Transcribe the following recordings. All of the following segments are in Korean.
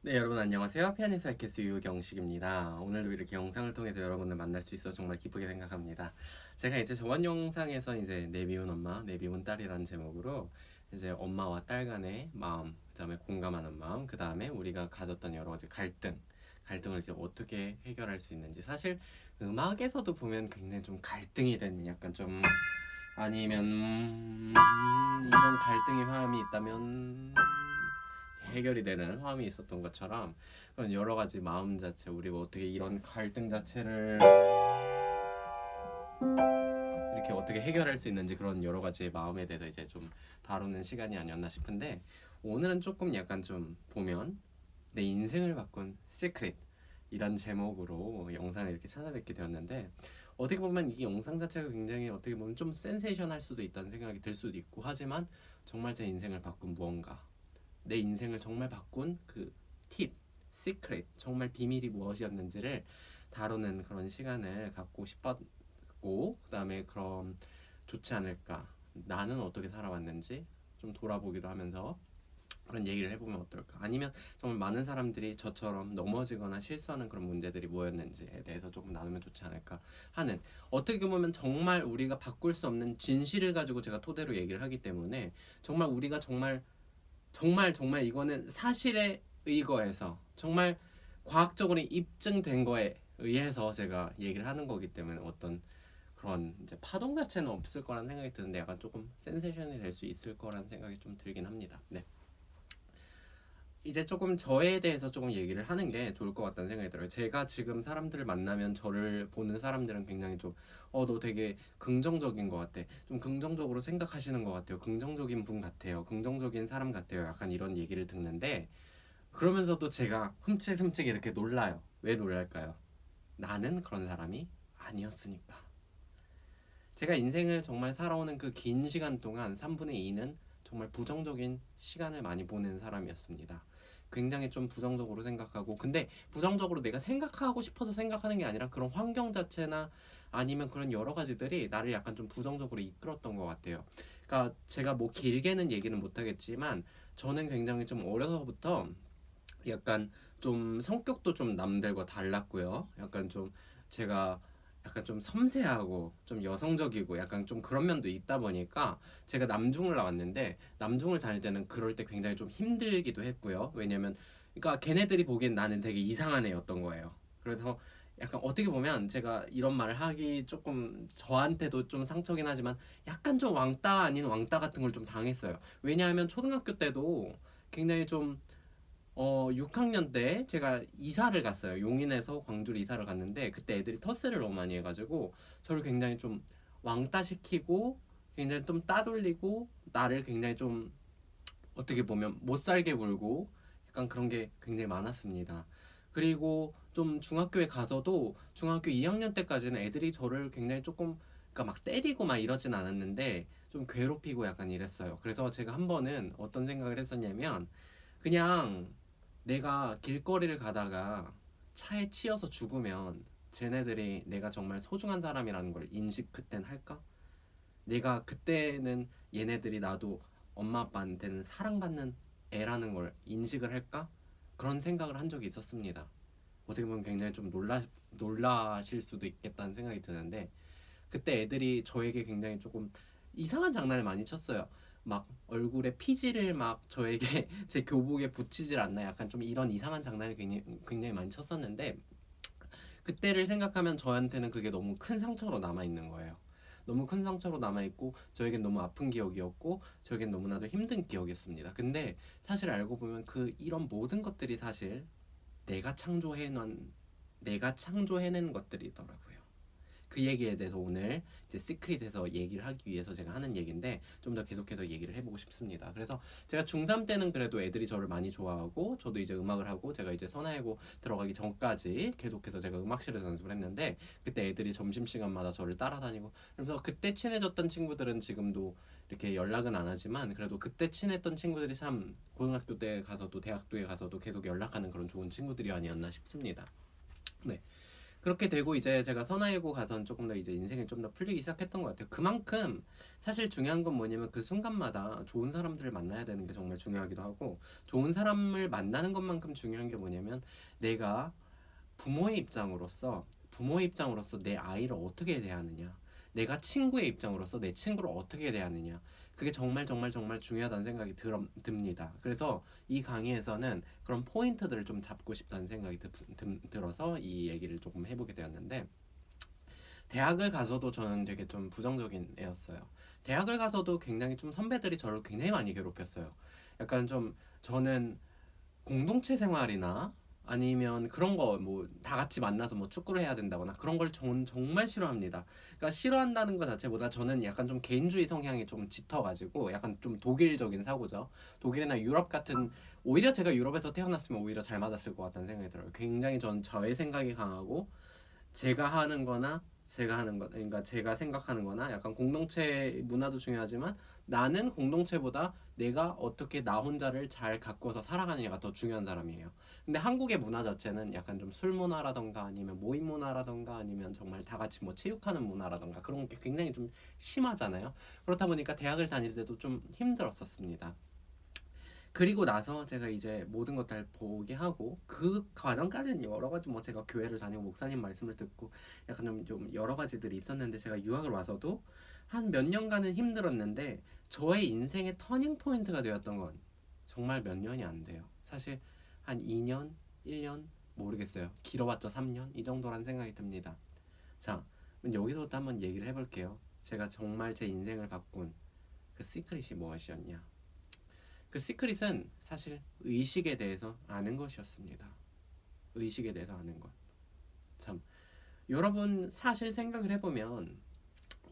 네, 여러분 안녕하세요. 피아니스트 알케스 유경식입니다. 오늘도 이렇게 영상을 통해서 여러분을 만날 수 있어 정말 기쁘게 생각합니다. 제가 이제 저번 영상에서 이제 내 미운 엄마, 내 미운 딸이라는 제목으로 이제 엄마와 딸 간의 마음, 그다음에 공감하는 마음, 그다음에 우리가 가졌던 여러 가지 갈등을 이제 어떻게 해결할 수 있는지. 사실 음악에서도 보면 굉장히 좀 갈등이 되는 약간 좀 아니면 이런 갈등의 화음이 있다면 해결이 되는 화음이 있었던 것처럼 그런 여러 가지 마음 자체, 우리가 어떻게 이런 갈등 자체를 이렇게 어떻게 해결할 수 있는지, 그런 여러 가지의 마음에 대해서 이제 좀 다루는 시간이 아니었나 싶은데, 오늘은 조금 약간 좀 보면 내 인생을 바꾼 시크릿 이란 제목으로 영상을 이렇게 찾아뵙게 되었는데, 어떻게 보면 이 영상 자체가 굉장히 어떻게 보면 좀 센세이션할 수도 있다는 생각이 들 수도 있고, 하지만 정말 제 인생을 바꾼 무언가, 내 인생을 정말 바꾼 그 팁, 시크릿, 정말 비밀이 무엇이었는지를 다루는 그런 시간을 갖고 싶었고, 그 다음에 그럼 좋지 않을까, 나는 어떻게 살아왔는지 좀 돌아보기도 하면서 그런 얘기를 해보면 어떨까. 아니면 정말 많은 사람들이 저처럼 넘어지거나 실수하는 그런 문제들이 뭐였는지에 대해서 조금 나누면 좋지 않을까 하는, 어떻게 보면 정말 우리가 바꿀 수 없는 진실을 가지고 제가 토대로 얘기를 하기 때문에, 정말 우리가 정말 이거는 사실에 의거해서 정말 과학적으로 입증된 거에 의해서 제가 얘기를 하는 거기 때문에, 어떤 그런 이제 파동 자체는 없을 거라는 생각이 드는데, 약간 조금 센세이션이 될 수 있을 거라는 생각이 좀 들긴 합니다. 네. 이제 조금 저에 대해서 조금 얘기를 하는 게 좋을 것 같다는 생각이 들어요. 제가 지금 사람들을 만나면, 저를 보는 사람들은 굉장히 좀 너 되게 긍정적인 것 같아, 좀 긍정적으로 생각하시는 것 같아요, 긍정적인 분 같아요, 긍정적인 사람 같아요, 약간 이런 얘기를 듣는데, 그러면서도 제가 흠칫흠칫 이렇게 놀라요. 왜 놀랄까요? 나는 그런 사람이 아니었으니까. 제가 인생을 정말 살아오는 그 긴 시간 동안 3분의 2는 정말 부정적인 시간을 많이 보낸 사람이었습니다. 굉장히 좀 부정적으로 생각하고, 근데 부정적으로 내가 생각하고 싶어서 생각하는 게 아니라 그런 환경 자체나 아니면 그런 여러 가지들이 나를 약간 좀 부정적으로 이끌었던 것 같아요. 그러니까 제가 뭐 길게는 얘기는 못하겠지만, 저는 굉장히 좀 어려서부터 약간 좀 성격도 좀 남들과 달랐고요. 약간 좀 제가 약간 좀 섬세하고 좀 여성적이고 약간 좀 그런 면도 있다 보니까, 제가 남중을 나왔는데, 남중을 다닐 때는 그럴 때 굉장히 좀 힘들기도 했고요. 왜냐면 그러니까 걔네들이 보기엔 나는 되게 이상한 애였던 거예요. 그래서 약간 어떻게 보면 제가 이런 말을 하기 조금 저한테도 좀 상처긴 하지만, 약간 좀 왕따 아닌 왕따 같은 걸 좀 당했어요. 왜냐하면 초등학교 때도 굉장히 좀 6학년 때 제가 이사를 갔어요. 용인에서 광주로 이사를 갔는데, 그때 애들이 텃세를 너무 많이 해가지고 저를 굉장히 좀 왕따시키고, 굉장히 좀 따돌리고, 나를 굉장히 좀 어떻게 보면 못 살게 굴고, 약간 그런 게 굉장히 많았습니다. 그리고 좀 중학교에 가서도 중학교 2학년 때까지는 애들이 저를 굉장히 조금, 그러니까 막 때리고 막 이러진 않았는데 좀 괴롭히고 약간 이랬어요. 그래서 제가 한 번은 어떤 생각을 했었냐면, 그냥 내가 길거리를 가다가 차에 치여서 죽으면 쟤네들이 내가 정말 소중한 사람이라는 걸 인식 그땐 할까? 내가 그때는 얘네들이 나도 엄마 아빠한테는 사랑받는 애라는 걸 인식을 할까? 그런 생각을 한 적이 있었습니다. 어떻게 보면 굉장히 좀 놀라실 수도 있겠다는 생각이 드는데, 그때 애들이 저에게 굉장히 조금 이상한 장난을 많이 쳤어요. 막 얼굴에 피지를 막 저에게 제 교복에 붙이질 않나, 약간 좀 이런 이상한 장난을 굉장히 많이 쳤었는데, 그때를 생각하면 저한테는 그게 너무 큰 상처로 남아있는 거예요. 너무 큰 상처로 남아있고, 저에겐 너무 아픈 기억이었고, 저에겐 너무나도 힘든 기억이었습니다. 근데 사실 알고 보면 그 이런 모든 것들이 사실 내가 창조해낸 내가 창조해낸 것들이더라고요. 그 얘기에 대해서 오늘 이제 시크릿에서 얘기를 하기 위해서 제가 하는 얘기인데, 좀 더 계속해서 얘기를 해보고 싶습니다. 그래서 제가 중3 때는 그래도 애들이 저를 많이 좋아하고, 저도 이제 음악을 하고, 제가 이제 선화예고 들어가기 전까지 계속해서 제가 음악실에서 연습을 했는데, 그때 애들이 점심시간마다 저를 따라다니고, 그래서 그때 친해졌던 친구들은 지금도 이렇게 연락은 안 하지만, 그래도 그때 친했던 친구들이 참 고등학교 때 가서도 대학교에 가서도 계속 연락하는 그런 좋은 친구들이 아니었나 싶습니다. 네. 그렇게 되고 이제 제가 선화이고 가선 조금 더 이제 인생이 좀 더 풀리기 시작했던 것 같아요. 그만큼 사실 중요한 건 뭐냐면 그 순간마다 좋은 사람들을 만나야 되는 게 정말 중요하기도 하고, 좋은 사람을 만나는 것만큼 중요한 게 뭐냐면 내가 부모의 입장으로서 내 아이를 어떻게 대하느냐, 내가 친구의 입장으로서 내 친구를 어떻게 대하느냐, 그게 정말 정말 정말 중요하다는 생각이 듭니다. 그래서 이 강의에서는 그런 포인트들을 좀 잡고 싶다는 생각이 들어서 이 얘기를 조금 해보게 되었는데, 대학을 가서도 저는 되게 좀 부정적인 애였어요. 대학을 가서도 굉장히 좀 선배들이 저를 굉장히 많이 괴롭혔어요. 약간 좀 저는 공동체 생활이나 아니면 그런 거 뭐 다 같이 만나서 뭐 축구를 해야 된다거나 그런 걸 정말 싫어합니다. 그러니까 싫어한다는 것 자체보다 저는 약간 좀 개인주의 성향이 좀 짙어가지고 약간 좀 독일적인 사고죠. 독일이나 유럽 같은, 오히려 제가 유럽에서 태어났으면 오히려 잘 맞았을 것 같다는 생각이 들어요. 굉장히 전 저의 생각이 강하고 제가 하는 거나 제가 하는 것, 그러니까 제가 생각하는 거나 약간 공동체 문화도 중요하지만 나는 공동체보다 내가 어떻게 나 혼자를 잘 가꿔서 살아가느냐가 더 중요한 사람이에요. 근데 한국의 문화 자체는 약간 좀 술 문화라던가 아니면 모임 문화라던가 아니면 정말 다 같이 뭐 체육하는 문화라던가 그런 게 굉장히 좀 심하잖아요. 그렇다 보니까 대학을 다닐 때도 좀 힘들었었습니다. 그리고 나서 제가 이제 모든 것 다 포기하고, 그 과정까지는 여러 가지 뭐 제가 교회를 다니고 목사님 말씀을 듣고 약간 좀 여러 가지들이 있었는데, 제가 유학을 와서도 한 몇 년간은 힘들었는데 저의 인생의 터닝 포인트가 되었던 건 정말 몇 년이 안 돼요. 사실 한 2년, 1년 모르겠어요. 길어봤자 3년 이 정도란 생각이 듭니다. 자, 여기서부터 한번 얘기를 해볼게요. 제가 정말 제 인생을 바꾼 그 시크릿이 무엇이었냐. 그 시크릿은 사실 의식에 대해서 아는 것이었습니다. 의식에 대해서 아는 것. 참, 여러분 사실 생각을 해보면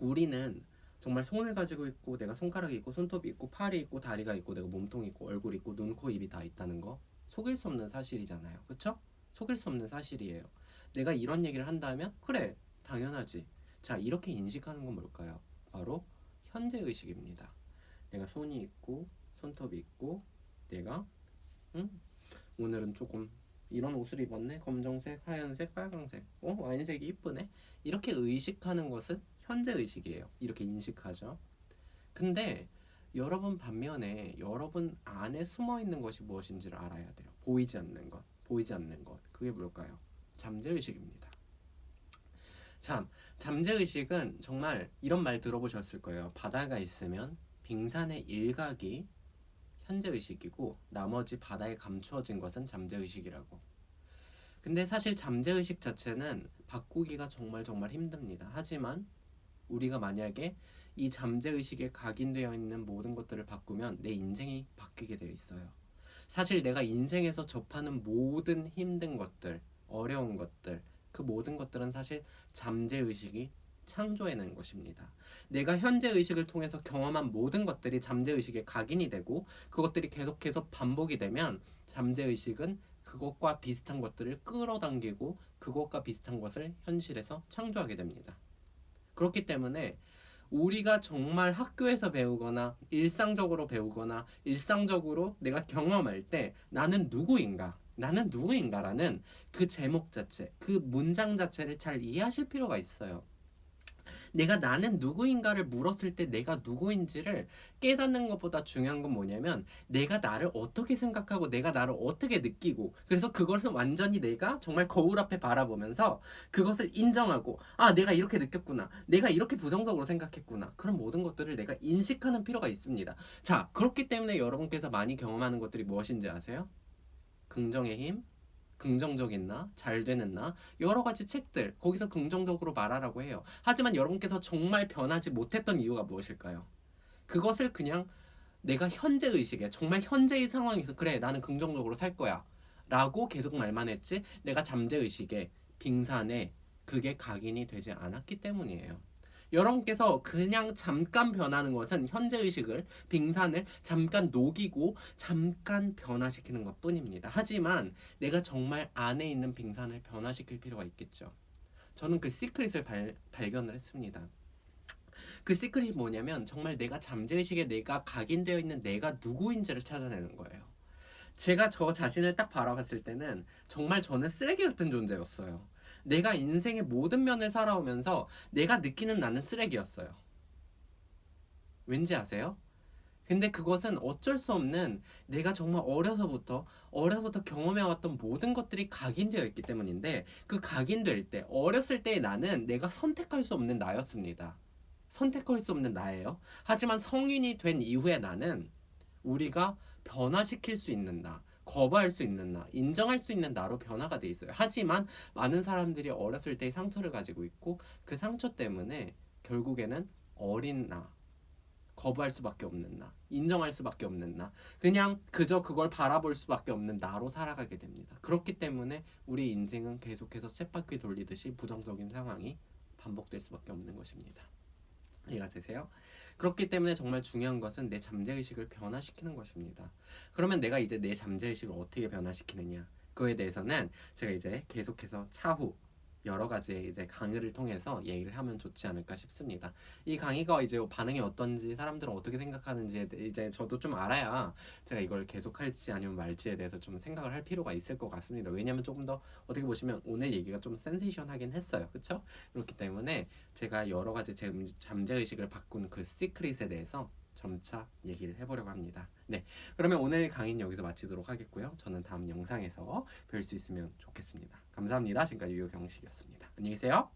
우리는 정말 손을 가지고 있고 내가 손가락이 있고 손톱이 있고 팔이 있고 다리가 있고 내가 몸통이 있고 얼굴이 있고 눈, 코, 입이 다 있다는 거 속일 수 없는 사실이잖아요. 그쵸? 속일 수 없는 사실이에요. 내가 이런 얘기를 한다면 그래 당연하지. 자, 이렇게 인식하는 건 뭘까요? 바로 현재의식입니다. 내가 손이 있고 손톱이 있고 내가 응? 오늘은 조금 이런 옷을 입었네. 검정색, 하얀색, 빨강색. 와인색이 이쁘네. 이렇게 의식하는 것은 현재 의식이에요. 이렇게 인식하죠. 근데 여러분 반면에 여러분 안에 숨어 있는 것이 무엇인지를 알아야 돼요. 보이지 않는 것, 보이지 않는 것. 그게 뭘까요? 잠재 의식입니다. 참, 잠재 의식은 정말 이런 말 들어보셨을 거예요. 바다가 있으면 빙산의 일각이 현재의식이고 나머지 바다에 감추어진 것은 잠재의식이라고. 근데 사실 잠재의식 자체는 바꾸기가 정말 정말 힘듭니다. 하지만 우리가 만약에 이 잠재의식에 각인되어 있는 모든 것들을 바꾸면 내 인생이 바뀌게 되어 있어요. 사실 내가 인생에서 접하는 모든 힘든 것들, 어려운 것들, 그 모든 것들은 사실 잠재의식이 창조해낸 것입니다. 내가 현재의식을 통해서 경험한 모든 것들이 잠재의식에 각인이 되고 그것들이 계속해서 반복이 되면 잠재의식은 그것과 비슷한 것들을 끌어당기고 그것과 비슷한 것을 현실에서 창조하게 됩니다. 그렇기 때문에 우리가 정말 학교에서 배우거나 일상적으로 배우거나 일상적으로 내가 경험할 때 나는 누구인가? 나는 누구인가라는 그 제목 자체, 그 문장 자체를 잘 이해하실 필요가 있어요. 내가 나는 누구인가를 물었을 때 내가 누구인지를 깨닫는 것보다 중요한 건 뭐냐면 내가 나를 어떻게 생각하고 내가 나를 어떻게 느끼고, 그래서 그것을 완전히 내가 정말 거울 앞에 바라보면서 그것을 인정하고 내가 이렇게 느꼈구나, 내가 이렇게 부정적으로 생각했구나, 그런 모든 것들을 내가 인식하는 필요가 있습니다. 자, 그렇기 때문에 여러분께서 많이 경험하는 것들이 무엇인지 아세요? 긍정의 힘, 긍정적인 나, 잘 되는 나, 여러 가지 책들, 거기서 긍정적으로 말하라고 해요. 하지만 여러분께서 정말 변하지 못했던 이유가 무엇일까요? 그것을 그냥 내가 현재 의식에, 정말 현재의 상황에서 그래 나는 긍정적으로 살 거야 라고 계속 말만 했지, 내가 잠재 의식에, 빙산에 그게 각인이 되지 않았기 때문이에요. 여러분께서 그냥 잠깐 변하는 것은 현재의식을, 빙산을 잠깐 녹이고 잠깐 변화시키는 것 뿐입니다. 하지만 내가 정말 안에 있는 빙산을 변화시킬 필요가 있겠죠. 저는 그 시크릿을 발견을 했습니다. 그 시크릿이 뭐냐면 정말 내가 잠재의식에 내가 각인되어 있는 내가 누구인지를 찾아내는 거예요. 제가 저 자신을 딱 바라봤을 때는 정말 저는 쓰레기 같은 존재였어요. 내가 인생의 모든 면을 살아오면서 내가 느끼는 나는 쓰레기였어요. 왠지 아세요? 근데 그것은 어쩔 수 없는 내가 정말 어려서부터 경험해왔던 모든 것들이 각인되어 있기 때문인데, 그 각인될 때 어렸을 때의 나는 내가 선택할 수 없는 나였습니다. 선택할 수 없는 나예요. 하지만 성인이 된 이후의 나는 우리가 변화시킬 수 있는 나, 거부할 수 있는 나, 인정할 수 있는 나로 변화가 돼 있어요. 하지만 많은 사람들이 어렸을 때의 상처를 가지고 있고, 그 상처 때문에 결국에는 어린 나, 거부할 수밖에 없는 나, 인정할 수밖에 없는 나, 그냥 그저 그걸 바라볼 수밖에 없는 나로 살아가게 됩니다. 그렇기 때문에 우리 인생은 계속해서 쳇바퀴 돌리듯이 부정적인 상황이 반복될 수밖에 없는 것입니다. 이해가 되세요? 그렇기 때문에 정말 중요한 것은 내 잠재의식을 변화시키는 것입니다. 그러면 내가 이제 내 잠재의식을 어떻게 변화시키느냐, 그거에 대해서는 제가 이제 계속해서 차후 여러 가지의 이제 강의를 통해서 얘기를 하면 좋지 않을까 싶습니다. 이 강의가 이제 반응이 어떤지, 사람들은 어떻게 생각하는지 이제 저도 좀 알아야 제가 이걸 계속할지 아니면 말지에 대해서 좀 생각을 할 필요가 있을 것 같습니다. 왜냐면 조금 더 어떻게 보시면 오늘 얘기가 좀 센세이션하긴 했어요. 그렇죠? 그렇기 때문에 제가 여러 가지 제 잠재의식을 바꾼 그 시크릿에 대해서 점차 얘기를 해보려고 합니다. 네, 그러면 오늘 강의는 여기서 마치도록 하겠고요. 저는 다음 영상에서 뵐 수 있으면 좋겠습니다. 감사합니다. 지금까지 유경식이었습니다. 안녕히 계세요.